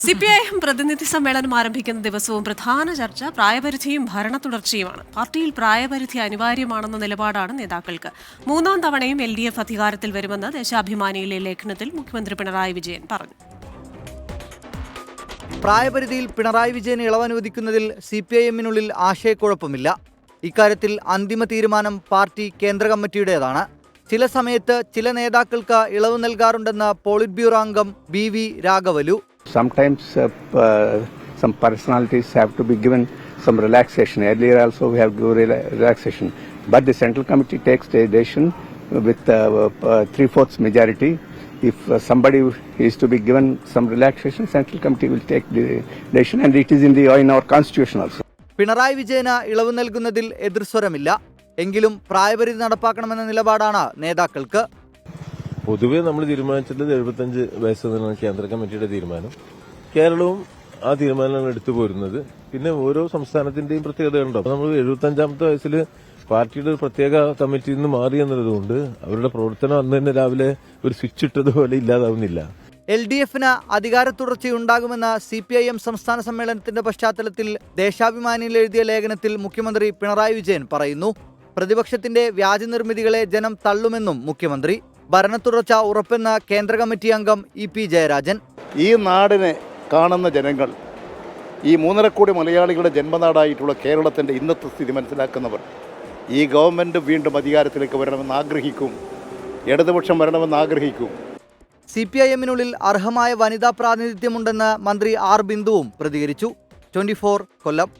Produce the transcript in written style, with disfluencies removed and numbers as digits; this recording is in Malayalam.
സിപിഐഎം പ്രതിനിധി സമ്മേളനം ആരംഭിക്കുന്ന ദിവസവും പ്രധാന ചർച്ച പ്രായപരിധിയും ഭരണ തുടർച്ചയുമാണ്. പാർട്ടിയിൽ പ്രായപരിധി അനിവാര്യമാണെന്ന നിലപാടാണ് നേതാക്കൾക്ക്. മൂന്നാം തവണയും LDF അധികാരത്തിൽ വരുമെന്ന് ദേശാഭിമാനിയിലെ ലേഖനത്തിൽ മുഖ്യമന്ത്രി പിണറായി വിജയൻ പറഞ്ഞു. പ്രായപരിധിയിൽ പിണറായി വിജയന് ഇളവനുവദിക്കുന്നതിൽ CPIM-നുള്ളിൽ ആശയക്കുഴപ്പമില്ല. ഇക്കാര്യത്തിൽ അന്തിമ തീരുമാനം പാർട്ടി കേന്ദ്ര കമ്മിറ്റിയുടേതാണ്. ചില സമയത്ത് ചില നേതാക്കൾക്ക് ഇളവ് നൽകാറുണ്ടെന്ന് പോളിറ്റ് ബ്യൂറോ അംഗം BV രാഘവലു. Sometimes some personalities have to be given some relaxation. Earlier also we have given relaxation. But the Central Committee takes the decision with 3/4 majority. If somebody is to be given some relaxation, Central Committee will take the decision, and it is in our constitution also. Pinarayi വിജയന് ഇളവ് നൽകുന്നതിൽ എതിർസ്വരമില്ല. എങ്കിലും പ്രായപരിധി നടപ്പാക്കണമെന്ന നിലപാടാണ് നേതാക്കൾക്ക്. പൊതുവെ നമ്മൾ തീരുമാനിച്ചിട്ടുള്ളത് 75 വയസ്സെന്നാണ് കേന്ദ്ര കമ്മിറ്റിയുടെ തീരുമാനം. കേരളവും ആ തീരുമാനമാണ് എടുത്തു പോരുന്നത്. പിന്നെ ഓരോ സംസ്ഥാനത്തിന്റെയും പ്രത്യേകത ഉണ്ടോ. നമ്മൾ 75-ാമത്തെ വയസ്സിൽ പാർട്ടിയുടെ ഒരു പ്രത്യേക കമ്മിറ്റിയിൽ നിന്ന് മാറി എന്നതുകൊണ്ട് അവരുടെ പ്രവർത്തനം അന്ന് തന്നെ രാവിലെ ഒരു സ്വിച്ച് ഇട്ടതുപോലെ ഇല്ലാതാവുന്നില്ല. LDF-ന് അധികാര തുടർച്ചയുണ്ടാകുമെന്ന CPIM സംസ്ഥാന സമ്മേളനത്തിന്റെ പശ്ചാത്തലത്തിൽ ദേശാഭിമാനിയിൽ എഴുതിയ ലേഖനത്തിൽ മുഖ്യമന്ത്രി പിണറായി വിജയൻ പറയുന്നു. പ്രതിപക്ഷത്തിന്റെ വ്യാജ നിർമ്മിതികളെ ജനം തള്ളുമെന്നും മുഖ്യമന്ത്രി. ഭരണത്തുടർച്ച ഉറപ്പെന്ന കേന്ദ്ര കമ്മിറ്റി അംഗം EP ജയരാജൻ. ഈ നാടിനെ കാണുന്ന ജനങ്ങൾ, ഈ 3.5 കോടി മലയാളികളുടെ ജന്മനാടായിട്ടുള്ള കേരളത്തിൻ്റെ ഇന്നത്തെ സ്ഥിതി മനസ്സിലാക്കുന്നവർ ഈ ഗവൺമെൻറ് വീണ്ടും അധികാരത്തിലേക്ക് വരണമെന്ന് ആഗ്രഹിക്കും, ഇടതുപക്ഷം വരണമെന്ന് ആഗ്രഹിക്കും. CPIM-നുള്ളിൽ അർഹമായ വനിതാ പ്രാതിനിധ്യമുണ്ടെന്ന് മന്ത്രി R ബിന്ദുവും പ്രതികരിച്ചു. 24 കൊല്ലം.